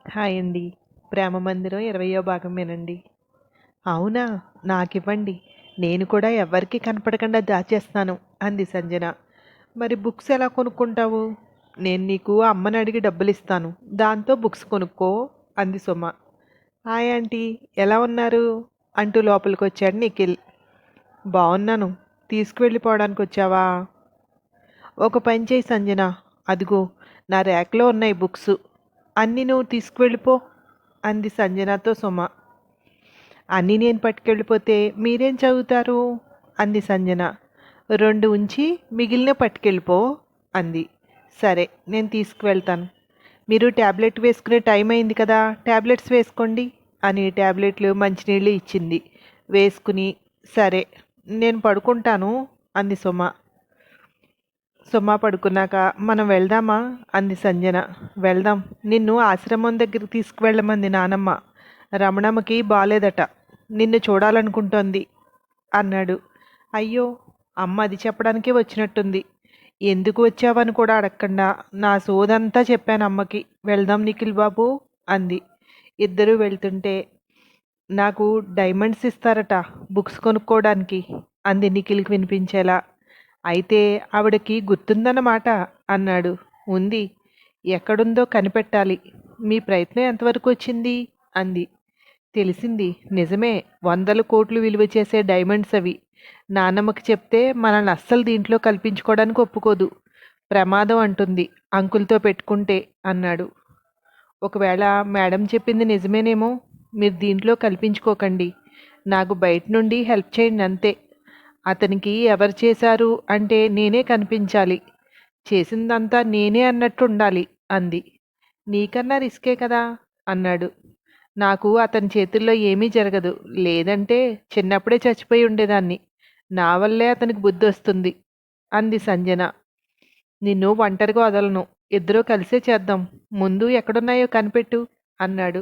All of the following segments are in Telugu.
హాయ్ అండి. 'ప్రేమ మందిరం' 20వ భాగమేనండి. అవునా! నాకివ్వండి. నేను కూడా ఎవ్వరికీ కనపడకుండా దాచేస్తాను అంది సంజన. మరి బుక్స్ ఎలా కొనుక్కుంటావు? నేను నీకు అమ్మనడిగి డబ్బులిస్తాను. దాంతో బుక్స్ కొనుక్కో అంది సుమ. హాయ్ ఆంటీ, ఎలా ఉన్నారు? అంటూ లోపలికొచ్చాడు నిఖిల్. బావున్నాను. తీసుకువెళ్ళిపోవడానికొచ్చావా? ఒక పని చేయి సంజన. అదిగో నా ర్యాక్‌లో ఉన్నాయి బుక్స్. అన్నీ నువ్వు తీసుకువెళ్ళిపో అంది సంజనతో సుమ. అన్నీ నేను పట్టుకెళ్ళిపోతే మీరేం చదువుతారు అంది సంజన. రెండు ఉంచి మిగిలిన పట్టుకెళ్ళిపో అంది. సరే, నేను తీసుకువెళ్తాను. మీరు ట్యాబ్లెట్ వేసుకునే టైం అయింది కదా, ట్యాబ్లెట్స్ వేసుకోండి అని ట్యాబ్లెట్లు మంచినీళ్ళు ఇచ్చింది. వేసుకుని సరే నేను పడుకుంటాను అంది సుమ. సుమ పడుకున్నాక మనం వెళ్దామా అంది సంజన. వెళ్దాం. నిన్ను ఆశ్రమం దగ్గరికి తీసుకువెళ్ళమంది నానమ్మ. రమణమ్మకి బాలేదట, నిన్ను చూడాలనుకుంటోంది అన్నాడు. అయ్యో, అమ్మ అది చెప్పడానికే వచ్చినట్టుంది. ఎందుకు వచ్చావని కూడా అడగకుండా నా సోదంతా చెప్పాను అమ్మకి. వెళ్దాం నిఖిల్ బాబు అంది. ఇద్దరూ వెళ్తుంటే నాకు డైమండ్స్ ఇస్తారట బుక్స్ కొనుక్కోవడానికి అంది నిఖిల్కి వినిపించేలా. అయితే ఆవిడకి గుర్తుందన్నమాట అన్నాడు. ఉంది. ఎక్కడుందో కనిపెట్టాలి. మీ ప్రయత్నం ఎంతవరకు వచ్చింది అంది. తెలిసింది. నిజమే, 100 కోట్లు విలువ చేసే డైమండ్స్ అవి. నాన్నమ్మకి చెప్తే మనల్ని అస్సలు దీంట్లో కల్పించుకోవడానికి ఒప్పుకోదు. ప్రమాదం అంటుంది అంకుల్తో పెట్టుకుంటే అన్నాడు. ఒకవేళ మేడం చెప్పింది నిజమేనేమో. మీరు దీంట్లో కల్పించుకోకండి. నాకు బయట నుండి హెల్ప్ చేయండి అంతే. అతనికి ఎవరు చేశారు అంటే నేనే కనిపించాలి. చేసిందంతా నేనే అన్నట్టు ఉండాలి అంది. నీకన్నా రిస్కే కదా అన్నాడు. నాకు అతని చేతుల్లో ఏమీ జరగదు. లేదంటే చిన్నప్పుడే చచ్చిపోయి ఉండేదాన్ని. నా వల్లే అతనికి బుద్ధి వస్తుంది అంది సంజన. నిన్ను ఒంటరిగా వదలను. ఇద్దరూ కలిసే చేద్దాం. ముందు ఎక్కడున్నాయో కనిపెట్టు అన్నాడు.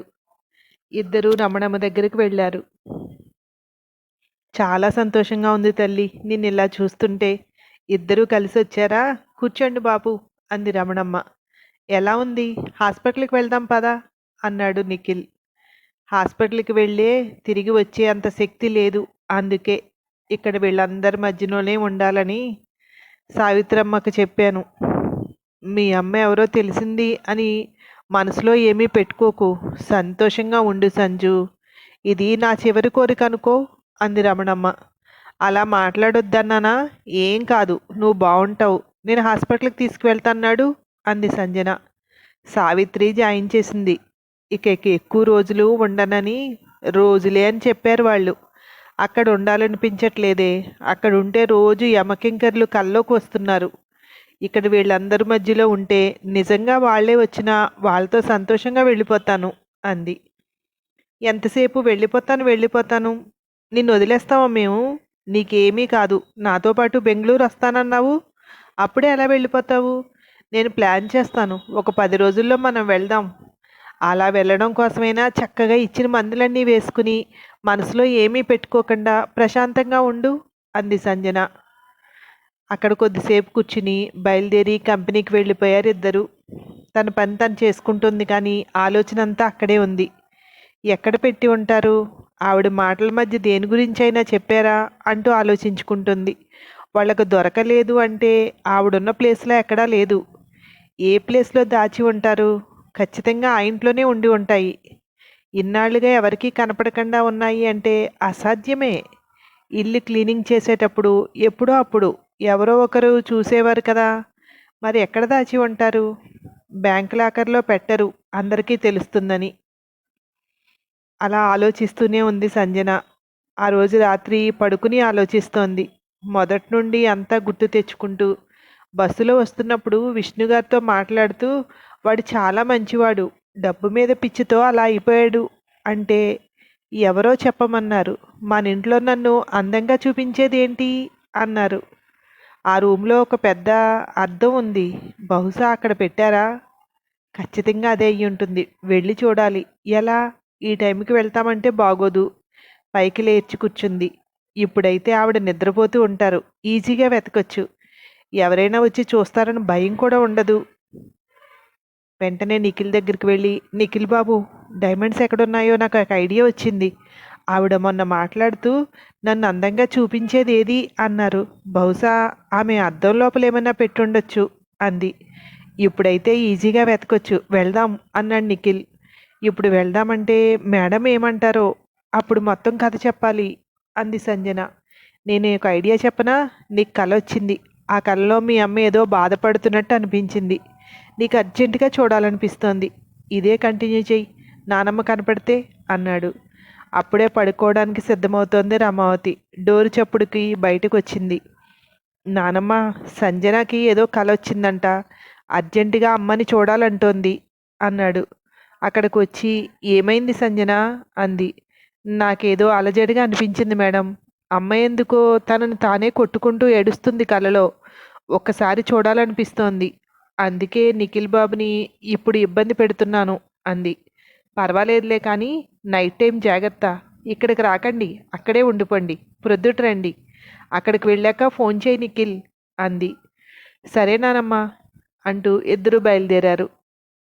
ఇద్దరూ రమణమ్మ దగ్గరికి వెళ్ళారు. చాలా సంతోషంగా ఉంది తల్లి, నిన్నిలా చూస్తుంటే. ఇద్దరూ కలిసి వచ్చారా? కూర్చోండి బాబు అంది రమణమ్మ. ఎలా ఉంది? హాస్పిటల్కి వెళ్దాం పదా అన్నాడు నిఖిల్. హాస్పిటల్కి వెళ్ళే తిరిగి వచ్చే అంత శక్తి లేదు. అందుకే ఇక్కడ వీళ్ళందరి మధ్యలోనే ఉండాలని సావిత్రమ్మకు చెప్పాను. మీ అమ్మ ఎవరో తెలిసింది అని మనసులో ఏమీ పెట్టుకోకు. సంతోషంగా ఉండు సంజు. ఇది నా చివరి కోరిక అనుకో అంది రమణమ్మ. అలా మాట్లాడొద్దన్నానా? ఏం కాదు, నువ్వు బాగుంటావు. నేను హాస్పిటల్కి తీసుకువెళ్తాన్నాడు అంది సంజన. సావిత్రి జాయిన్ చేసింది. ఇక ఎక్కువ రోజులు ఉండనని. రోజులే అని చెప్పారు వాళ్ళు. అక్కడ ఉండాలనిపించట్లేదే. అక్కడ ఉంటే రోజు యమకింకర్లు కల్లోకి వస్తున్నారు. ఇక్కడ వీళ్ళందరి మధ్యలో ఉంటే నిజంగా వాళ్లే వచ్చినా వాళ్ళతో సంతోషంగా వెళ్ళిపోతాను అంది. ఎంతసేపు? వెళ్ళిపోతాను. నిన్ను వదిలేస్తావా మేము? నీకేమీ కాదు. నాతో పాటు బెంగళూరు వస్తానన్నావు. అప్పుడే ఎలా వెళ్ళిపోతావు? నేను ప్లాన్ చేస్తాను. ఒక 10 రోజుల్లో మనం వెళ్దాం. అలా వెళ్ళడం కోసమైనా చక్కగా ఇచ్చిన మందులన్నీ వేసుకుని మనసులో ఏమీ పెట్టుకోకుండా ప్రశాంతంగా ఉండు అంది సంజన. అక్కడ కొద్దిసేపు కూర్చుని బయలుదేరి కంపెనీకి వెళ్ళిపోయారు ఇద్దరు. తన పని తను చేసుకుంటుంది, కానీ ఆలోచన అంతా అక్కడే ఉంది. ఎక్కడ పెట్టి ఉంటారు? ఆవిడ మాటల మధ్య దేని గురించైనా చెప్పారా అంటూ ఆలోచించుకుంటుంది. వాళ్ళకు దొరకలేదు అంటే ఆవిడున్న ప్లేస్లో ఎక్కడా లేదు. ఏ ప్లేస్లో దాచి ఉంటారు? ఖచ్చితంగా ఆ ఇంట్లోనే ఉండి ఉంటాయి. ఇన్నాళ్ళుగా ఎవరికీ కనపడకుండా ఉన్నాయి అంటే అసాధ్యమే. ఇల్లు క్లీనింగ్ చేసేటప్పుడు ఎప్పుడో అప్పుడు ఎవరో ఒకరు చూసేవారు కదా. మరి ఎక్కడ దాచి ఉంటారు? బ్యాంక్ లాకర్లో పెట్టరు, అందరికీ తెలుస్తుందని. అలా ఆలోచిస్తూనే ఉంది సంజన. ఆ రోజు రాత్రి పడుకుని ఆలోచిస్తోంది. మొదటి నుండి అంతా గుర్తు తెచ్చుకుంటూ బస్సులో వస్తున్నప్పుడు విష్ణుగారితో మాట్లాడుతూ, వాడు చాలా మంచివాడు, డబ్బు మీద పిచ్చితో అలా అయిపోయాడు అంటే ఎవరో చెప్పమన్నారు. మన ఇంట్లో నన్ను అందంగా చూపించేది ఏంటి అన్నారు. ఆ రూమ్లో ఒక పెద్ద అద్దం ఉంది. బహుశా అక్కడ పెట్టారా? ఖచ్చితంగా అదే అయ్యి ఉంటుంది. వెళ్ళి చూడాలి. ఎలా? ఈ టైంకి వెళ్తామంటే బాగోదు. పైకి లేచి కూర్చుంది. ఇప్పుడైతే ఆవిడ నిద్రపోతూ ఉంటారు. ఈజీగా వెతకొచ్చు. ఎవరైనా వచ్చి చూస్తారని భయం కూడా ఉండదు. వెంటనే నిఖిల్ దగ్గరికి వెళ్ళి, నిఖిల్ బాబు, డైమండ్స్ ఎక్కడున్నాయో నాకు ఒక ఐడియా వచ్చింది. ఆవిడ మొన్న మాట్లాడుతూ నన్ను అందంగా చూపించేది ఏది అన్నారు. బహుశా ఆమె అద్దం లోపల ఏమైనా పెట్టుండొచ్చు అంది. ఇప్పుడైతే ఈజీగా వెతకొచ్చు, వెళ్దాం అన్నాడు నిఖిల్. ఇప్పుడు వెళ్దామంటే మేడం ఏమంటారో, అప్పుడు మొత్తం కథ చెప్పాలి అంది సంజన. నేను ఒక ఐడియా చెప్పనా? నీకు కల వచ్చింది. ఆ కలలో మీ అమ్మ ఏదో బాధపడుతున్నట్టు అనిపించింది. నీకు అర్జెంటుగా చూడాలనిపిస్తోంది. ఇదే కంటిన్యూ చెయ్యి, నానమ్మ కనపడితే అన్నాడు. అప్పుడే పడుకోవడానికి సిద్ధమవుతోంది రమావతి. డోరు చప్పుడుకి బయటకు వచ్చింది. నానమ్మ, సంజనకి ఏదో కల వచ్చిందంట, అర్జెంటుగా అమ్మని చూడాలంటోంది అన్నాడు. అక్కడికి వచ్చి, ఏమైంది సంజన అంది. నాకేదో అలజడిగా అనిపించింది మేడం. అమ్మ ఎందుకో తనని తానే కొట్టుకుంటూ ఏడుస్తుంది కలలో. ఒక్కసారి చూడాలనిపిస్తోంది. అందుకే నిఖిల్ బాబుని ఇప్పుడు ఇబ్బంది పెడుతున్నాను అంది. పర్వాలేదులే కానీ నైట్ టైం జాగ్రత్త. ఇక్కడికి రాకండి, అక్కడే ఉండిపోండి. ప్రొద్దుట రండి. అక్కడికి వెళ్ళాక ఫోన్ చేయి నిఖిల్ అంది. సరేనానమ్మా అంటూ ఇద్దరు బయలుదేరారు.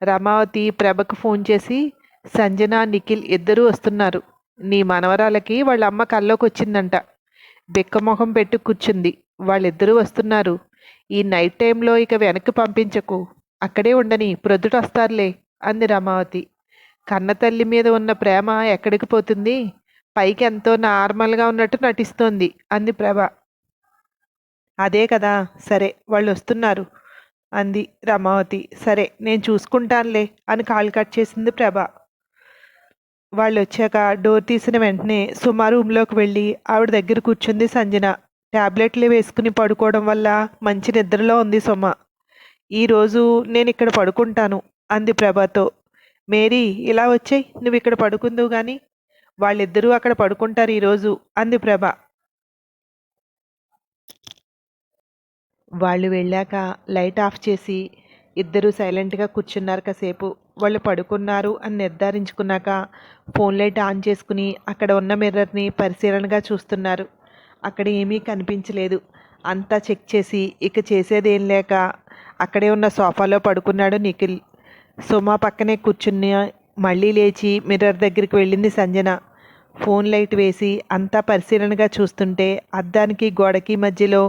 రమావతి ప్రభకు ఫోన్ చేసి, సంజన, నిఖిల్ ఇద్దరూ వస్తున్నారు. నీ మనవరాలకి వాళ్ళ అమ్మ కల్లోకి వచ్చిందంట. బిక్కమొహం పెట్టి కూర్చుంది. వాళ్ళిద్దరూ వస్తున్నారు. ఈ నైట్ టైంలో ఇక వెనక్కి పంపించకు, అక్కడే ఉండని, ప్రొద్దుట వస్తారులే అంది రమావతి. కన్నతల్లి మీద ఉన్న ప్రేమ ఎక్కడికి పోతుంది? పైకి ఎంతో నార్మల్గా ఉన్నట్టు నటిస్తోంది అంది ప్రభ. అదే కదా. సరే, వాళ్ళు వస్తున్నారు అంది రమావతి. సరే, నేను చూసుకుంటానులే అని కాల్ కట్ చేసింది ప్రభ. వాళ్ళు వచ్చాక డోర్ తీసిన వెంటనే సుమా రూమ్లోకి వెళ్ళి ఆవిడ దగ్గర కూర్చుంది సంజన. ట్యాబ్లెట్లు వేసుకుని పడుకోవడం వల్ల మంచి నిద్రలో ఉంది సుమ. ఈరోజు నేను ఇక్కడ పడుకుంటాను అంది ప్రభతో. మేరీ, ఇలా వచ్చేయి, నువ్వు ఇక్కడ పడుకుందువు గాని. వాళ్ళిద్దరూ అక్కడ పడుకుంటారు ఈరోజు అంది ప్రభ. వాళ్ళు వెళ్ళాక లైట్ ఆఫ్ చేసి ఇద్దరూ సైలెంట్గా కూర్చున్నారు కాసేపు. వాళ్ళు పడుకున్నారు అని నిర్ధారించుకున్నాక ఫోన్ లైట్ ఆన్ చేసుకుని అక్కడ ఉన్న మిర్రర్ని పరిశీలనగా చూస్తున్నారు. అక్కడ ఏమీ కనిపించలేదు. అంతా చెక్ చేసి ఇక చేసేదేం లేక అక్కడే ఉన్న సోఫాలో పడుకున్నాడు నిఖిల్. సుమా పక్కనే కూర్చుని మళ్ళీ లేచి మిర్రర్ దగ్గరికి వెళ్ళింది సంజన. ఫోన్ లైట్ వేసి అంతా పరిశీలనగా చూస్తుంటే అద్దానికి గోడకి మధ్యలో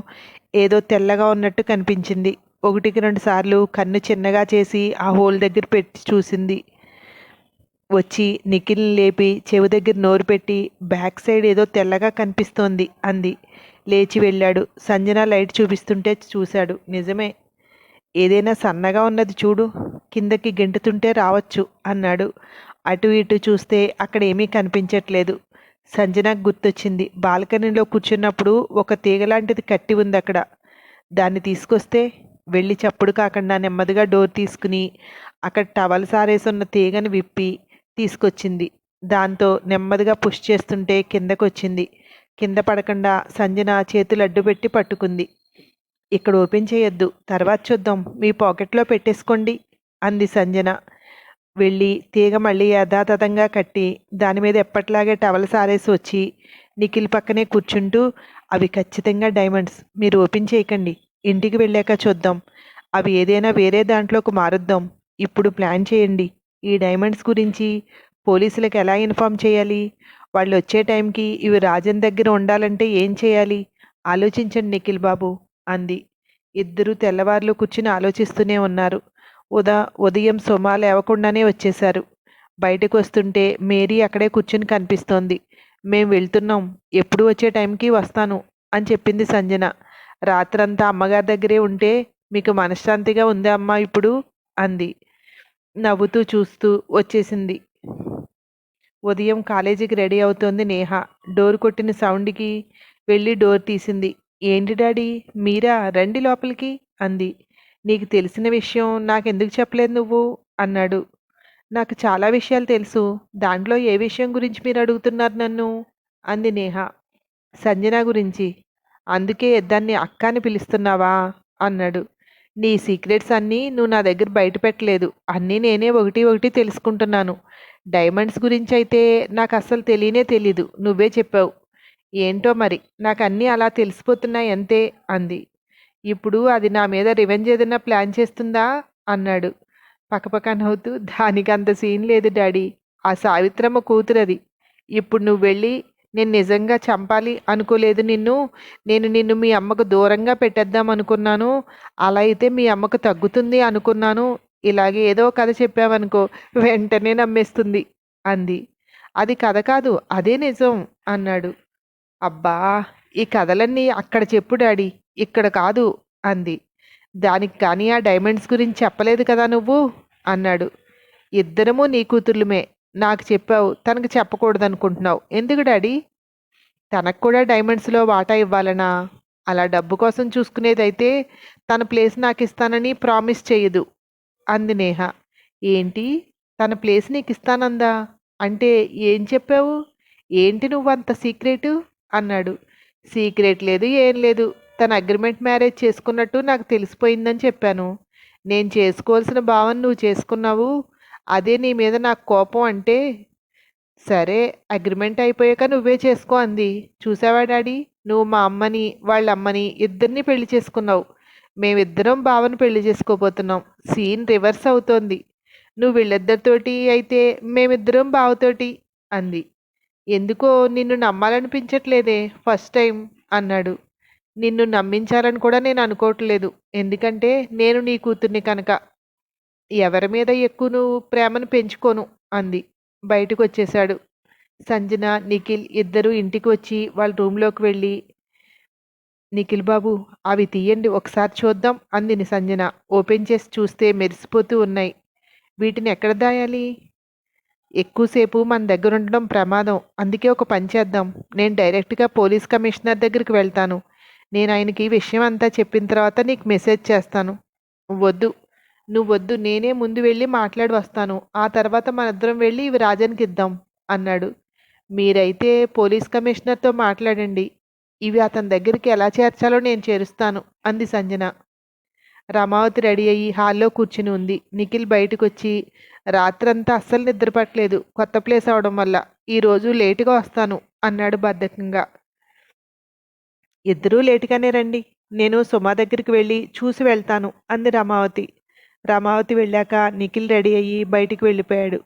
ఏదో తెల్లగా ఉన్నట్టు కనిపించింది. 1-2 సార్లు కన్ను చిన్నగా చేసి ఆ హోల్ దగ్గర పెట్టి చూసింది. వచ్చి నిఖిల్ని లేపి చెవి దగ్గర నోరు పెట్టి, బ్యాక్ సైడ్ ఏదో తెల్లగా కనిపిస్తోంది అంది. లేచి వెళ్ళాడు. సంజన లైట్ చూపిస్తుంటే చూశాడు. నిజమే, ఏదైనా సన్నగా ఉన్నది చూడు, కిందకి గెంటుతుంటే రావచ్చు అన్నాడు. అటు ఇటు చూస్తే అక్కడ ఏమీ కనిపించట్లేదు. సంజనకు గుర్తొచ్చింది. బాల్కనీలో కూర్చున్నప్పుడు ఒక తీగలాంటిది కట్టి ఉంది అక్కడ. దాన్ని తీసుకొస్తే వెళ్ళి చప్పుడు కాకుండా నెమ్మదిగా డోర్ తీసుకుని అక్కడ టవల్ సారేసున్న తీగని విప్పి తీసుకొచ్చింది. దాంతో నెమ్మదిగా పుష్ చేస్తుంటే కిందకొచ్చింది. కింద పడకుండా సంజన చేతులు అడ్డుపెట్టి పట్టుకుంది. ఇక్కడ ఓపెన్ చేయొద్దు, తర్వాత చూద్దాం, మీ పాకెట్లో పెట్టేసుకోండి అంది సంజన. వెళ్ళి తీగ మళ్ళీ యథాతథంగా కట్టి దాని మీద ఎప్పట్లాగే టవల్ సారేసి వచ్చి నిఖిల్ పక్కనే కూర్చుంటూ, అవి ఖచ్చితంగా డైమండ్స్, మీరు ఓపెన్ చేయకండి, ఇంటికి వెళ్ళాక చూద్దాం, అవి ఏదైనా వేరే దాంట్లోకి మారుద్దాం, ఇప్పుడు ప్లాన్ చేయండి. ఈ డైమండ్స్ గురించి పోలీసులకు ఎలా ఇన్ఫామ్ చేయాలి? వాళ్ళు వచ్చే టైంకి ఇవి రాజన్ దగ్గర ఉండాలంటే ఏం చేయాలి? ఆలోచించండి నిఖిల్ బాబు అంది. ఇద్దరూ తెల్లవారులు కూర్చుని ఆలోచిస్తూనే ఉన్నారు. ఉదయం సుమ లేవకుండానే వచ్చేశారు. బయటకు వస్తుంటే మేరీ అక్కడే కూర్చుని కనిపిస్తోంది. మేం వెళ్తున్నాం, ఎప్పుడు వచ్చే టైంకి వస్తాను అని చెప్పింది సంజన. రాత్రంతా అమ్మగారి దగ్గరే ఉంటే మీకు మనశ్శాంతిగా ఉందా అమ్మా ఇప్పుడు అంది. నవ్వుతూ చూస్తూ వచ్చేసింది. ఉదయం కాలేజీకి రెడీ అవుతోంది నేహ. డోర్ కొట్టిన సౌండ్కి వెళ్ళి డోర్ తీసింది. ఏంటి డాడీ, మీరా, రండి లోపలికి అంది. నీకు తెలిసిన విషయం నాకెందుకు చెప్పలేదు నువ్వు అన్నాడు. నాకు చాలా విషయాలు తెలుసు, దాంట్లో ఏ విషయం గురించి మీరు అడుగుతున్నారు నన్ను అంది నేహ. సంజన గురించి. అందుకే దాన్ని అక్క అని పిలుస్తున్నావా అన్నాడు. నీ సీక్రెట్స్ అన్నీ నువ్వు నా దగ్గర బయట పెట్టలేదు, అన్నీ నేనే ఒకటి ఒకటి తెలుసుకుంటున్నాను. డైమండ్స్ గురించి అయితే నాకు అస్సలు తెలియనే తెలీదు, నువ్వే చెప్పావు. ఏంటో మరి, నాకు అన్నీ అలా తెలిసిపోతున్నాయి అంతే అంది. ఇప్పుడు అది నా మీద రివెంజ్ ఏదైనా ప్లాన్ చేస్తుందా అన్నాడు. పకపక నవ్వుతూ, దానికంత సీన్ లేదు డాడీ. ఆ సావిత్రమ్మ కూతురది. ఇప్పుడు నువ్వు వెళ్ళి, నేను నిజంగా చంపాలి అనుకోలేదు నిన్ను. నేను నిన్ను మీ అమ్మకు దూరంగా పెట్టేద్దాం అనుకున్నాను. అలా అయితే మీ అమ్మకు తగ్గుతుంది అనుకున్నాను. ఇలాగే ఏదో కథ చెప్పావనుకో వెంటనే నమ్మేస్తుంది అంది. అది కథ కాదు, అదే నిజం అన్నాడు. అబ్బా! ఈ కథలన్నీ అక్కడ చెప్పు డాడీ, ఇక్కడ కాదు అంది. దానికి కానీ ఆ డైమండ్స్ గురించి చెప్పలేదు కదా నువ్వు అన్నాడు. ఇద్దరము నీ కూతుర్లుమే. నాకు చెప్పావు, తనకు చెప్పకూడదనుకుంటున్నావు. ఎందుకు డాడీ? తనకు కూడా డైమండ్స్‌లో వాటా ఇవ్వాలనా? అలా డబ్బు కోసం చూసుకునేదైతే తన ప్లేస్ నాకిస్తానని ప్రామిస్ చెయ్యదు అంది నేహ. ఏంటి? తన ప్లేస్ నీకిస్తానందా? అంటే ఏం చెప్పావు? ఏంటి నువ్వంత సీక్రెటు? అన్నాడు. సీక్రెట్ లేదు, ఏం లేదు. తన అగ్రిమెంట్ మ్యారేజ్ చేసుకున్నట్టు నాకు తెలిసిపోయిందని చెప్పాను. నేను చేసుకోవాల్సిన భావన నువ్వు చేసుకున్నావు. అదే నీ మీద నాకు కోపం అంటే, సరే అగ్రిమెంట్ అయిపోయాక నువ్వే చేసుకో అంది. చూసావా డాడీ, నువ్వు మా అమ్మని వాళ్ళ అమ్మని ఇద్దరిని పెళ్లి చేసుకున్నావు. మేమిద్దరం బావని పెళ్లి చేసుకోబోతున్నాం. సీన్ రివర్స్ అవుతోంది. నువ్వు వీళ్ళిద్దరితోటి అయితే మేమిద్దరం బావతోటి అంది. ఎందుకో నిన్ను నమ్మాలనిపించట్లేదే ఫస్ట్ టైం అన్నాడు. నిన్ను నమ్మించాలని కూడా నేను అనుకోవట్లేదు. ఎందుకంటే నేను నీ కూతుర్ని కనుక. ఎవరి మీద ఎక్కువ నువ్వు ప్రేమను పెంచుకోను అంది. బయటకు వచ్చేశాడు. సంజన, నిఖిల్ ఇద్దరూ ఇంటికి వచ్చి వాళ్ళ రూమ్లోకి వెళ్ళి, నిఖిల్ బాబు, అవి తీయండి ఒకసారి చూద్దాం అంది సంజన. ఓపెన్ చేసి చూస్తే మెరిసిపోతూ ఉన్నాయి. వీటిని ఎక్కడ దాయాలి? ఎక్కువసేపు మన దగ్గర ఉండడం ప్రమాదం. అందుకే ఒక పని చేద్దాం. నేను డైరెక్ట్గా పోలీస్ కమిషనర్ దగ్గరికి వెళ్తాను. నేను ఆయనకి విషయం అంతా చెప్పిన తర్వాత నీకు మెసేజ్ చేస్తాను. వద్దు, నువ్వొద్దు, నేనే ముందు వెళ్ళి మాట్లాడి వస్తాను. ఆ తర్వాత మనిద్దరం వెళ్ళి ఇవి రాజన్కి ఇద్దాం అన్నాడు. మీరైతే పోలీస్ కమిషనర్తో మాట్లాడండి. ఇవి అతని దగ్గరికి ఎలా చేర్చాలో నేను చేరుస్తాను అంది సంజన. రమావతి రెడీ అయ్యి హాల్లో కూర్చుని ఉంది. నిఖిల్ బయటకు వచ్చి, రాత్రంతా అస్సలు నిద్రపట్టలేదు కొత్త ప్లేస్ అవడం వల్ల. ఈరోజు లేటుగా వస్తాను అన్నాడు బద్ధకంగా. ఇద్దరూ లేటుగానే రండి. నేను సుమా దగ్గరికి వెళ్ళి చూసి వెళ్తాను అంది రమావతి. రమావతి వెళ్ళాక నిఖిల్ రెడీ అయ్యి బయటికి వెళ్ళిపోయాడు.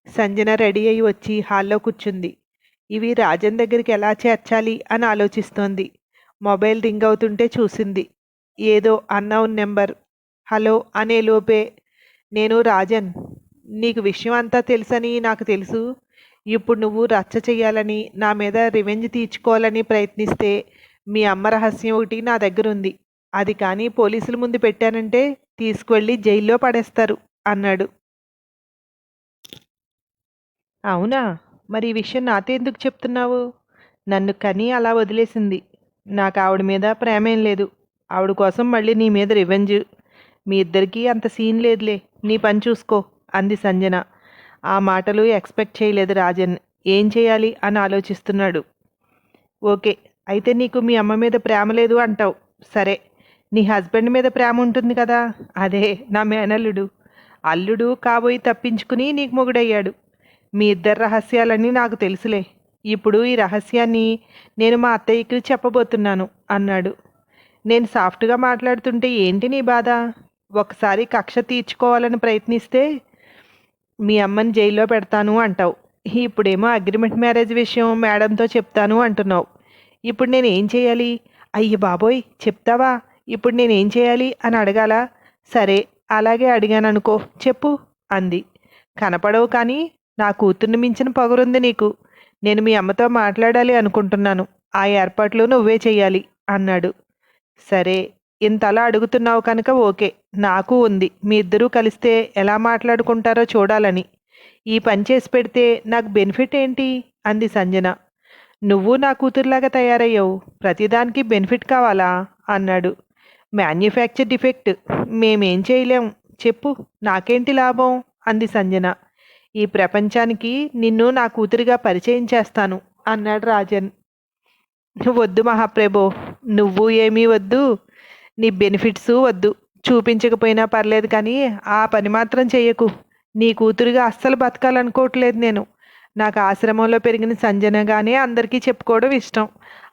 సంజన రెడీ అయ్యి వచ్చి హాల్లో కూర్చుంది. ఇవి రాజన్ దగ్గరికి ఎలా చేర్చాలి అని ఆలోచిస్తోంది. మొబైల్ రింగ్ అవుతుంటే చూసింది. ఏదో అన్నౌన్ నెంబర్. హలో అనే లోపే, నేను రాజన్. నీకు విషయం అంతా తెలుసని నాకు తెలుసు. ఇప్పుడు నువ్వు రచ్చ చెయ్యాలని, నా మీద రివెంజ్ తీర్చుకోవాలని ప్రయత్నిస్తే మీ అమ్మ రహస్యం ఒకటి నా దగ్గర ఉంది. అది కానీ పోలీసుల ముందు పెట్టానంటే తీసుకువెళ్ళి జైల్లో పడేస్తారు అన్నాడు. అవునా? మరి ఈ విషయం నాతో ఎందుకు చెప్తున్నావు? నన్ను కని అలా వదిలేసింది. నాకు ఆవిడ మీద ప్రేమేం లేదు. ఆవిడ కోసం మళ్ళీ నీ మీద రివెంజ్. మీ ఇద్దరికీ అంత సీన్ లేదులే. నీ పని చూసుకో అంది సంజన. ఆ మాటలు ఎక్స్పెక్ట్ చేయలేదు రాజన్. ఏం చేయాలి అని ఆలోచిస్తున్నాడు. ఓకే, అయితే నీకు మీ అమ్మ మీద ప్రేమ లేదు అంటావు. సరే, నీ హస్బెండ్ మీద ప్రేమ ఉంటుంది కదా, అదే నా మేనల్లుడు. అల్లుడు కాబోయి తప్పించుకుని నీకు మొగుడయ్యాడు. మీ ఇద్దరు రహస్యాలన్నీ నాకు తెలుసులే. ఇప్పుడు ఈ రహస్యాన్ని నేను మా అత్తయ్యకి చెప్పబోతున్నాను అన్నాడు. నేను సాఫ్ట్గా మాట్లాడుతుంటే ఏంటి నీ బాధ? ఒకసారి కక్ష తీర్చుకోవాలని ప్రయత్నిస్తే మీ అమ్మని జైల్లో పెడతాను అంటావు. ఇప్పుడేమో అగ్రిమెంట్ మ్యారేజ్ విషయం మేడంతో చెప్తాను అంటున్నావు. ఇప్పుడు నేను ఏం చేయాలి? అయ్య బాబోయ్, చెప్తావా? ఇప్పుడు నేనేం చేయాలి అని అడగాల? సరే, అలాగే అడిగాననుకో, చెప్పు అంది. కనపడవు కానీ నా కూతుర్ని మించిన పొగరుంది నీకు. నేను మీ అమ్మతో మాట్లాడాలి అనుకుంటున్నాను. ఆ ఏర్పాట్లు నువ్వే చెయ్యాలి అన్నాడు. సరే, ఇంతలా అడుగుతున్నావు కనుక ఓకే. నాకు ఉంది, మీ ఇద్దరూ కలిస్తే ఎలా మాట్లాడుకుంటారో చూడాలని. ఈ పని చేసి పెడితే నాకు బెనిఫిట్ ఏంటి అంది సంజన. నువ్వు నా కూతురులాగా తయారయ్యావు. ప్రతిదానికి బెనిఫిట్ కావాలా అన్నాడు. మ్యాన్యుఫ్యాక్చర్ డిఫెక్ట్. మేమేం చేయలేం. చెప్పు, నాకేంటి లాభం అంది సంజన. ఈ ప్రపంచానికి నిన్ను నా కూతురిగా పరిచయం చేస్తాను అన్నాడు రాజన్. వద్దు మహాప్రభో, నువ్వు ఏమీ వద్దు, నీ బెనిఫిట్స్ వద్దు. చూపించకపోయినా పర్లేదు కానీ ఆ పని మాత్రం చెయ్యకు. నీ కూతురుగా అస్సలు బతకాలనుకోవట్లేదు నేను. నాకు ఆశ్రమంలో పెరిగిన సంజనగానే అందరికీ చెప్పుకోవడం ఇష్టం.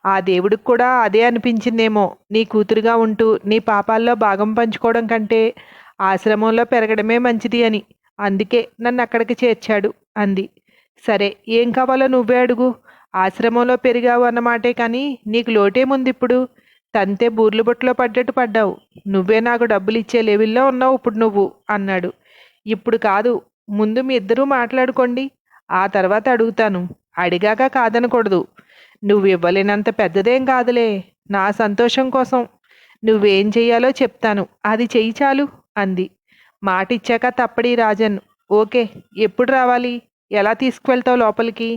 ఆ దేవుడికి కూడా అదే అనిపించిందేమో. నీ కూతురుగా ఉంటూ నీ పాపాల్లో భాగం పంచుకోవడం కంటే ఆశ్రమంలో పెరగడమే మంచిది అని. అందుకే నన్ను అక్కడికి చేర్చాడు అంది. సరే, ఏం కావాలో నువ్వే అడుగు. ఆశ్రమంలో పెరిగావు అన్నమాటే కానీ నీకు లోటేముందిప్పుడు? తంతే బూర్లు బుట్టలో పడ్డట్టు పడ్డావు. నువ్వే నాకు డబ్బులు ఇచ్చే లెవెల్లో ఉన్నావు ఇప్పుడు నువ్వు అన్నాడు. ఇప్పుడు కాదు, ముందు మీ ఇద్దరూ మాట్లాడుకోండి, ఆ తర్వాత అడుగుతాను. అడిగాక కాదనకూడదు. నువ్వు ఇవ్వలేనంత పెద్దదేం కాదులే. నా సంతోషం కోసం నువ్వేం చెయ్యాలో చెప్తాను, అది చెయ్యి చాలు అంది. మాటిచ్చాక తప్పడి రాజన్. ఓకే, ఎప్పుడు రావాలి? ఎలా తీసుకువెళ్తావు లోపలికి?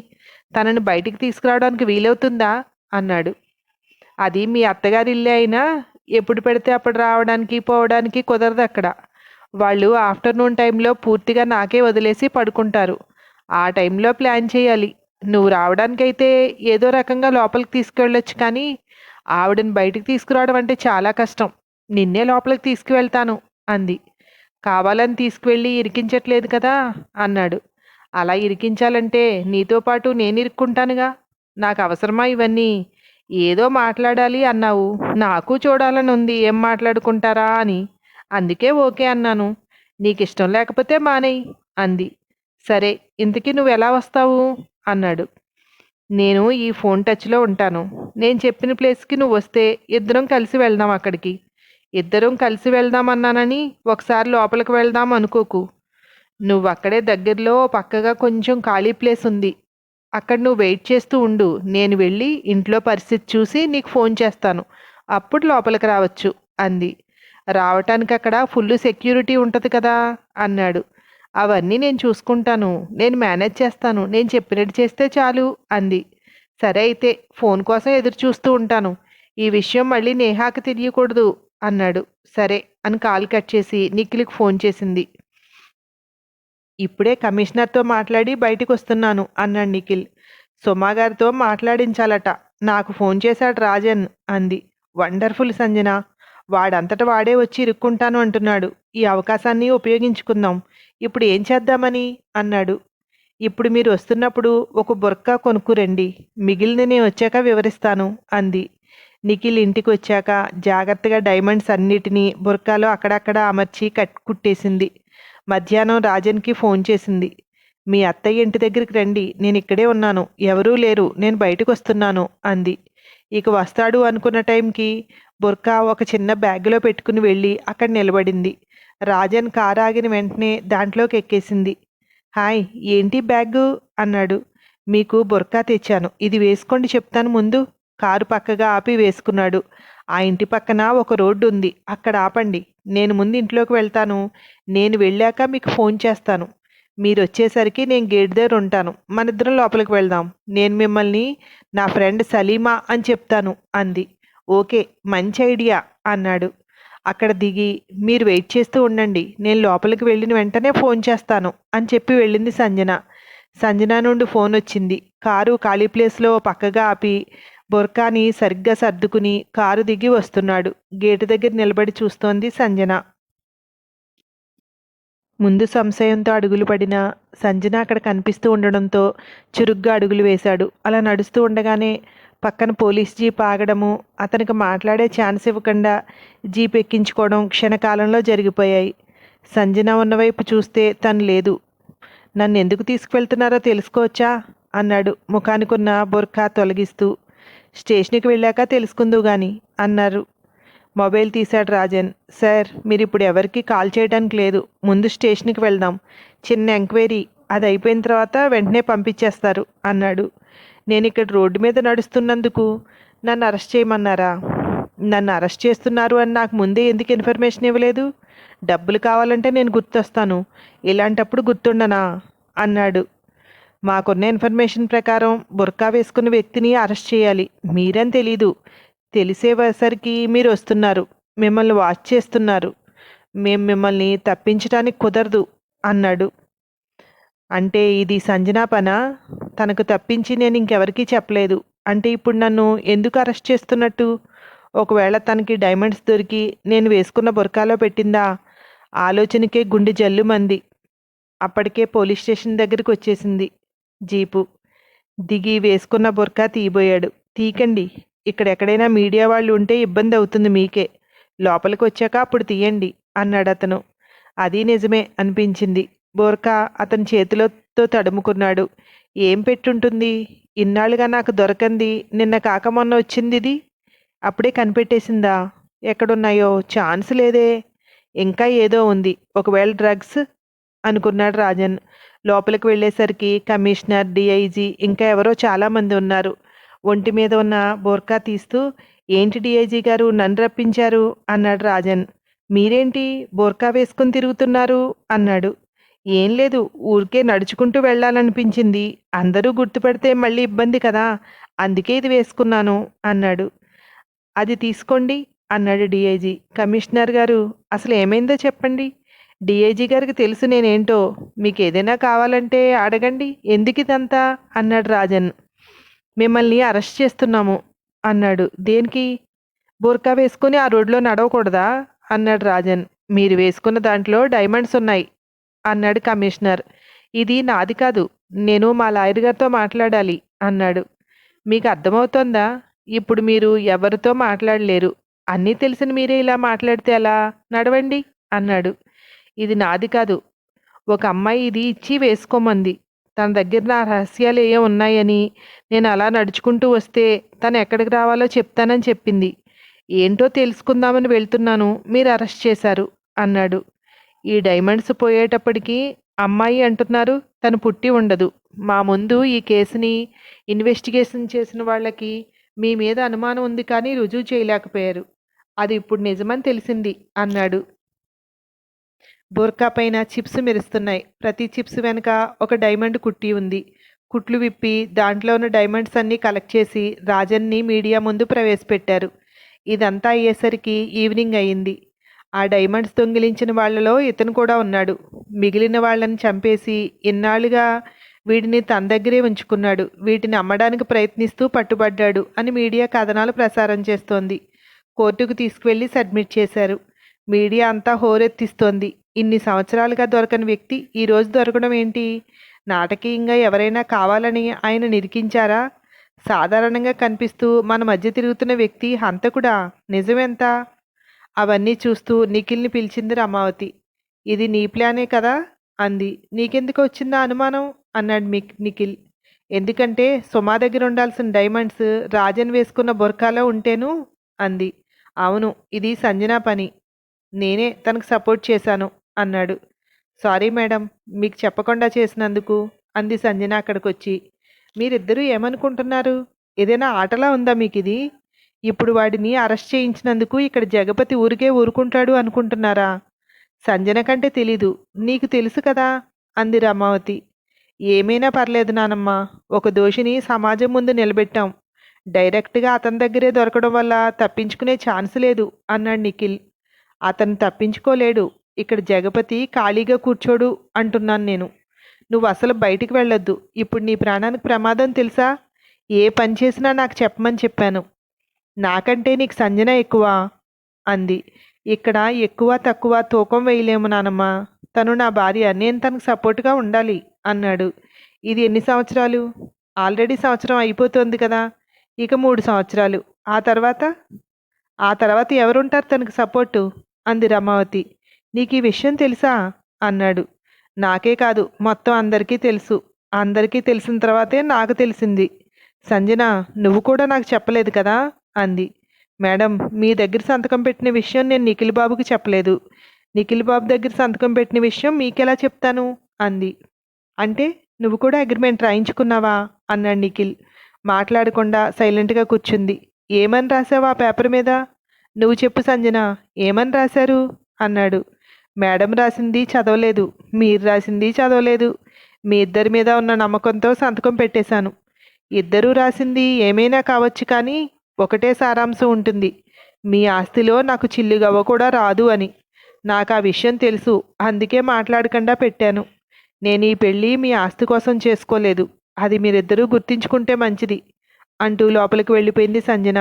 తనని బయటికి తీసుకురావడానికి వీలవుతుందా అన్నాడు. అది మీ అత్తగారి ఇల్లే అయినా ఎప్పుడు పెడితే అప్పుడు రావడానికి పోవడానికి కుదరదు అక్కడ. వాళ్ళు ఆఫ్టర్నూన్ టైంలో పూర్తిగా నాకే వదిలేసి పడుకుంటారు. ఆ టైంలో ప్లాన్ చేయాలి. నువ్వు రావడానికైతే ఏదో రకంగా లోపలికి తీసుకువెళ్ళొచ్చు, కానీ ఆవిడని బయటికి తీసుకురావడం అంటే చాలా కష్టం. నిన్నే లోపలికి తీసుకువెళ్తాను అంది. కావాలని తీసుకువెళ్ళి ఇరికించట్లేదు కదా అన్నాడు. అలా ఇరికించాలంటే నీతో పాటు నేను ఇరుక్కుంటానుగా. నాకు అవసరమా ఇవన్నీ? ఏదో మాట్లాడాలి అన్నావు, నాకు చూడాలని ఉంది ఏం మాట్లాడుకుంటారా అని. అందుకే ఓకే అన్నాను. నీకు ఇష్టం లేకపోతే మానేయి అంది. సరే, ఇంతకీ నువ్వు ఎలా వస్తావు అన్నాడు. నేను ఈ ఫోన్ టచ్లో ఉంటాను. నేను చెప్పిన ప్లేస్కి నువ్వు వస్తే ఇద్దరం కలిసి వెళ్దాం అక్కడికి. ఇద్దరం కలిసి వెళ్దాం అన్నానని ఒకసారి లోపలికి వెళ్దాం అనుకోకు. నువ్వు అక్కడే దగ్గరలో పక్కగా కొంచెం ఖాళీ ప్లేస్ ఉంది, అక్కడ నువ్వు వెయిట్ చేస్తూ ఉండు. నేను వెళ్ళి ఇంట్లో పరిస్థితి చూసి నీకు ఫోన్ చేస్తాను, అప్పుడు లోపలికి రావచ్చు అంది. రావటానికి అక్కడ ఫుల్ సెక్యూరిటీ ఉంటుంది కదా అన్నాడు. అవన్నీ నేను చూసుకుంటాను, నేను మేనేజ్ చేస్తాను, నేను చెప్పినట్టు చేస్తే చాలు అంది. సరే అయితే ఫోన్ కోసం ఎదురు చూస్తూ ఉంటాను. ఈ విషయం మళ్ళీ నేహాకి తెలియకూడదు అన్నాడు. సరే అని కాల్ కట్ చేసి నిఖిల్కి ఫోన్ చేసింది. ఇప్పుడే కమిషనర్తో మాట్లాడి బయటికి వస్తున్నాను అన్నాడు నిఖిల్. సుమాగారితో మాట్లాడించాలట, నాకు ఫోన్ చేశాడు రాజన్ అంది. వండర్ఫుల్ సంజన, వాడంతట వాడే వచ్చి ఇరుక్కుంటాను అంటున్నాడు. ఈ అవకాశాన్ని ఉపయోగించుకుందాం. ఇప్పుడు ఏం చేద్దామని అన్నాడు. ఇప్పుడు మీరు వస్తున్నప్పుడు ఒక బుర్కా కొనుక్కురండి, మిగిలిన నేను వచ్చాక వివరిస్తాను అంది. నిఖిల్ ఇంటికి వచ్చాక జాగ్రత్తగా డైమండ్స్ అన్నిటినీ బుర్కాలో అక్కడక్కడ అమర్చి కుట్టేసింది. మధ్యాహ్నం రాజన్కి ఫోన్ చేసింది. మీ అత్తయ్య ఇంటి దగ్గరికి రండి, నేను ఇక్కడే ఉన్నాను, ఎవరూ లేరు, నేను బయటకు వస్తున్నాను అంది. ఇక వస్తాడు అనుకున్న టైంకి బుర్కా ఒక చిన్న బ్యాగ్లో పెట్టుకుని వెళ్ళి అక్కడ నిలబడింది. రాజన్ కారు ఆగిన వెంటనే దాంట్లోకి ఎక్కేసింది. హాయ్, ఏంటి బ్యాగు అన్నాడు. మీకు బుర్కా తెచ్చాను, ఇది వేసుకోండి చెప్తాను ముందు. కారు పక్కగా ఆపి వేసుకున్నాడు. ఆ ఇంటి పక్కన ఒక రోడ్డు ఉంది, అక్కడ ఆపండి. నేను ముందు ఇంట్లోకి వెళ్తాను. నేను వెళ్ళాక మీకు ఫోన్ చేస్తాను. మీరు వచ్చేసరికి నేను గేట్ దగ్గర ఉంటాను. మనిద్దరం లోపలికి వెళ్దాం. నేను మిమ్మల్ని నా ఫ్రెండ్ సలీమా అని చెప్తాను అంది. ఓకే, మంచి ఐడియా అన్నాడు. అక్కడ దిగి మీరు వెయిట్ చేస్తూ ఉండండి, నేను లోపలికి వెళ్ళిన వెంటనే ఫోన్ చేస్తాను అని చెప్పి వెళ్ళింది సంజన. సంజన నుండి ఫోన్ వచ్చింది. కారు ఖాళీ ప్లేస్లో పక్కగా ఆపి బుర్కాని సరిగ్గా సర్దుకుని కారు దిగి వస్తున్నాడు. గేటు దగ్గర నిలబడి చూస్తోంది సంజన. ముందు సంశయంతో అడుగులు పడిన సంజన అక్కడ కనిపిస్తూ ఉండడంతో చురుగ్గా అడుగులు వేశాడు. అలా నడుస్తూ ఉండగానే పక్కన పోలీస్ జీప్ ఆగడము, అతనికి మాట్లాడే ఛాన్స్ ఇవ్వకుండా జీప్ ఎక్కించుకోవడం క్షణకాలంలో జరిగిపోయాయి. సంజన ఉన్నవైపు చూస్తే తను లేదు. నన్ను ఎందుకు తీసుకువెళ్తున్నారో తెలుసుకోవచ్చా అన్నాడు ముఖానికున్న బుర్కా తొలగిస్తూ. స్టేషన్కి వెళ్ళాక తెలుసుకుందువు గాని అన్నారు. మొబైల్ తీశాడు రాజన్. సార్, మీరు ఇప్పుడు ఎవరికి కాల్ చేయడానికి లేదు, ముందు స్టేషన్కి వెళ్దాం, చిన్న ఎంక్వైరీ, అది అయిపోయిన తర్వాత వెంటనే పంపించేస్తారు అన్నాడు. నేను ఇక్కడ రోడ్డు మీద నడుస్తున్నందుకు నన్ను అరెస్ట్ చేయమన్నారా? నన్ను అరెస్ట్ చేస్తున్నారు అని నాకు ముందే ఎందుకు ఇన్ఫర్మేషన్ ఇవ్వలేదు? డబ్బులు కావాలంటే నేను గుర్తొస్తాను, ఇలాంటప్పుడు గుర్తుండనా అన్నాడు. మాకున్న ఇన్ఫర్మేషన్ ప్రకారం బుర్కా వేసుకున్న వ్యక్తిని అరెస్ట్ చేయాలి, మీరేం తెలీదు. తెలిసేసరికి మీరు వస్తున్నారు, మిమ్మల్ని వాచ్ చేస్తున్నారు, మేము మిమ్మల్ని తప్పించడానికి కుదరదు అన్నాడు. అంటే ఇది సంజన పనా? తనకు తప్పించి నేను ఇంకెవరికీ చెప్పలేదు అంటే ఇప్పుడు నన్ను ఎందుకు అరెస్ట్ చేస్తున్నట్టు? ఒకవేళ తనకి డైమండ్స్ దొరికి నేను వేసుకున్న బుర్కాలో పెట్టిందా? ఆలోచనకే గుండె జల్లుమంది. అప్పటికే పోలీస్ స్టేషన్ దగ్గరికి వచ్చేసింది జీపు. దిగి వేసుకున్న బుర్కా తీయబోయాడు. తీకండి, ఇక్కడ ఎక్కడైనా మీడియా వాళ్ళు ఉంటే ఇబ్బంది అవుతుంది మీకే, లోపలికి వచ్చాక అప్పుడు తీయండి అన్నాడు అతను. అది నిజమే అనిపించింది. బోర్కా అతని చేతిలోతో తడుముకున్నాడు. ఏం పెట్టుంటుంది? ఇన్నాళ్ళుగా నాకు దొరకంది నిన్న కాక మొన్న వచ్చిందిది. అప్పుడే కనిపెట్టేసిందా? ఎక్కడున్నాయో ఛాన్స్ లేదే. ఇంకా ఏదో ఉంది. ఒకవేళ డ్రగ్స్ అనుకున్నాడు రాజన్. లోపలికి వెళ్ళేసరికి కమిషనర్, డిఐజీ ఇంకా ఎవరో చాలామంది ఉన్నారు. ఒంటి మీద ఉన్న బోర్కా తీస్తూ, ఏంటి డిఐజీ గారు నన్ను రప్పించారు అన్నాడు రాజన్. మీరేంటి బోర్కా వేసుకుని తిరుగుతున్నారు అన్నాడు. ఏం లేదు, ఊరికే నడుచుకుంటూ వెళ్ళాలనిపించింది. అందరూ గుర్తుపడితే మళ్ళీ ఇబ్బంది కదా, అందుకే ఇది వేసుకున్నాను అన్నాడు. అది తీసుకోండి అన్నాడు డిఐజీ. కమిషనర్ గారు అసలు ఏమైందో చెప్పండి. డిఐజీ గారికి తెలుసు నేనేంటో. మీకు ఏదైనా కావాలంటే అడగండి. ఎందుకు ఇదంతా అన్నాడు రాజన్. మిమ్మల్ని అరెస్ట్ చేస్తున్నాము అన్నాడు. దేనికి? బుర్కా వేసుకుని ఆ రోడ్లో నడవకూడదా అన్నాడు రాజన్. మీరు వేసుకున్న దాంట్లో డైమండ్స్ ఉన్నాయి అన్నాడు కమిషనర్. ఇది నాది కాదు, నేను మా లాయర్ గారితో మాట్లాడాలి అన్నాడు. మీకు అర్థమవుతోందా? ఇప్పుడు మీరు ఎవరితో మాట్లాడలేరు. అన్నీ తెలిసిన మీరే ఇలా మాట్లాడితే ఎలా? నడవండి అన్నాడు. ఇది నాది కాదు, ఒక అమ్మాయి ఇది ఇచ్చి వేసుకోమంది. తన దగ్గర నా రహస్యాలు ఏవో ఉన్నాయని, నేను అలా నడుచుకుంటూ వస్తే తను ఎక్కడికి రావాలో చెప్తానని చెప్పింది. ఏంటో తెలుసుకుందామని వెళ్తున్నాను, మీరు అరెస్ట్ చేశారు అన్నాడు. ఈ డైమండ్స్ పోయేటప్పటికి అమ్మాయి అంటున్నారు, తను పుట్టి ఉండదు. మా ముందు ఈ కేసుని ఇన్వెస్టిగేషన్ చేసిన వాళ్ళకి మీ మీద అనుమానం ఉంది కానీ రుజువు చేయలేకపోయారు. అది ఇప్పుడు నిజమని తెలిసింది అన్నాడు. బుర్కా పైన చిప్స్ మెరుస్తున్నాయి. ప్రతి చిప్స్ వెనుక ఒక డైమండ్ కుట్టి ఉంది. కుట్లు విప్పి దాంట్లో ఉన్న డైమండ్స్ అన్నీ కలెక్ట్ చేసి రాజన్ని మీడియా ముందు ప్రవేశపెట్టారు. ఇదంతా అయ్యేసరికి ఈవినింగ్ అయింది. ఆ డైమండ్స్ దొంగిలించిన వాళ్లలో ఇతను కూడా ఉన్నాడు. మిగిలిన వాళ్ళని చంపేసి ఇన్నాళ్లుగా వీటిని తన దగ్గరే ఉంచుకున్నాడు. వీటిని అమ్మడానికి ప్రయత్నిస్తూ పట్టుబడ్డాడు అని మీడియా కథనాలు ప్రసారం చేస్తోంది. కోర్టుకు తీసుకువెళ్ళి సబ్మిట్ చేశారు. మీడియా అంతా హోరెత్తిస్తోంది. ఇన్ని సంవత్సరాలుగా దొరకని వ్యక్తి ఈరోజు దొరకడం ఏంటి? నాటకీయంగా ఎవరైనా కావాలని ఆయన నిరికించారా? సాధారణంగా కనిపిస్తూ మన మధ్య తిరుగుతున్న వ్యక్తి హంతకుడా? నిజమెంత? అవన్నీ చూస్తూ నిఖిల్ని పిలిచింది రమావతి. ఇది నీ ప్లానే కదా అంది. నీకెందుకు వచ్చిందా అనుమానం అన్నాడు నిఖిల్. ఎందుకంటే సుమా దగ్గర ఉండాల్సిన డైమండ్స్ రాజన్ వేసుకున్న బొర్కాలో ఉంటేను అంది. అవును, ఇది సంజన పని. నేనే తనకు సపోర్ట్ చేశాను అన్నాడు. సారీ మేడం, మీకు చెప్పకుండా చేసినందుకు అంది సంజన అక్కడికొచ్చి. మీరిద్దరూ ఏమనుకుంటున్నారు? ఏదైనా ఆటలా ఉందా మీకు ఇది? ఇప్పుడు వాడిని అరెస్ట్ చేయించినందుకు ఇక్కడ జగపతి ఊరికే ఊరుకుంటాడు అనుకుంటున్నారా? సంజన కంటే తెలీదు, నీకు తెలుసు కదా అంది రమావతి. ఏమైనా పర్లేదు నానమ్మ, ఒక దోషిని సమాజం ముందు నిలబెట్టాం. డైరెక్ట్గా అతని దగ్గరే దొరకడం వల్ల తప్పించుకునే ఛాన్స్ లేదు అన్నాడు నిఖిల్. అతను తప్పించుకోలేడు. ఇక్కడ జగపతి ఖాళీగా కూర్చోడు అంటున్నాను నేను. నువ్వు అసలు బయటికి వెళ్ళొద్దు. ఇప్పుడు నీ ప్రాణానికి ప్రమాదం తెలుసా? ఏ పని చేసినా నాకు చెప్పమని చెప్పాను. నాకంటే నీకు సంజన ఎక్కువ అంది. ఇక్కడ ఎక్కువ తక్కువ తూకం వేయలేము నానమ్మ. తను నా భార్య, నేను తనకు సపోర్ట్గా ఉండాలి అన్నాడు. ఇది ఎన్ని సంవత్సరాలు? ఆల్రెడీ సంవత్సరం అయిపోతుంది కదా. ఇక 3 సంవత్సరాలు. ఆ తర్వాత ఎవరుంటారు తనకు సపోర్టు అంది రమావతి. నీకు ఈ విషయం తెలుసా అన్నాడు. నాకే కాదు, మొత్తం అందరికీ తెలుసు. అందరికీ తెలిసిన తర్వాతే నాకు తెలిసింది. సంజన, నువ్వు కూడా నాకు చెప్పలేదు కదా అంది. మేడం, మీ దగ్గర సంతకం పెట్టిన విషయం నేను నిఖిల్ బాబుకి చెప్పలేదు. నిఖిల్ బాబు దగ్గర సంతకం పెట్టిన విషయం మీకెలా చెప్తాను అంది. అంటే నువ్వు కూడా అగ్రిమెంట్ రాయించుకున్నావా అన్నాడు నిఖిల్. మాట్లాడకుండా సైలెంట్గా కూర్చుంది. ఏమని రాసావు ఆ పేపర్ మీద? నువ్వు చెప్పు సంజన, ఏమని రాశారు అన్నాడు. మేడం రాసింది చదవలేదు, మీరు రాసింది చదవలేదు. మీ ఇద్దరి మీద ఉన్న నమ్మకంతో సంతకం పెట్టేశాను. ఇద్దరూ రాసింది ఏమైనా కావచ్చు, కానీ ఒకటే సారాంశం ఉంటుంది. మీ ఆస్తిలో నాకు చిల్లుగవ్వ కూడా రాదు అని. నాకు ఆ విషయం తెలుసు, అందుకే మాట్లాడకుండా పెట్టాను. నేను ఈ పెళ్ళి మీ ఆస్తి కోసం చేసుకోలేదు. అది మీరిద్దరూ గుర్తించుకుంటే మంచిది అంటూ లోపలికి వెళ్ళిపోయింది సంజన.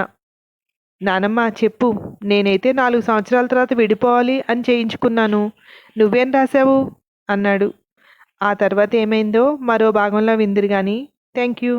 నానమ్మ చెప్పు, నేనైతే 4 సంవత్సరాల తర్వాత విడిపోవాలి అని చేయించుకున్నాను. నువ్వేం రాశావు అన్నాడు. ఆ తర్వాత ఏమైందో మరో భాగంలో విందిరు కానీ. Thank you.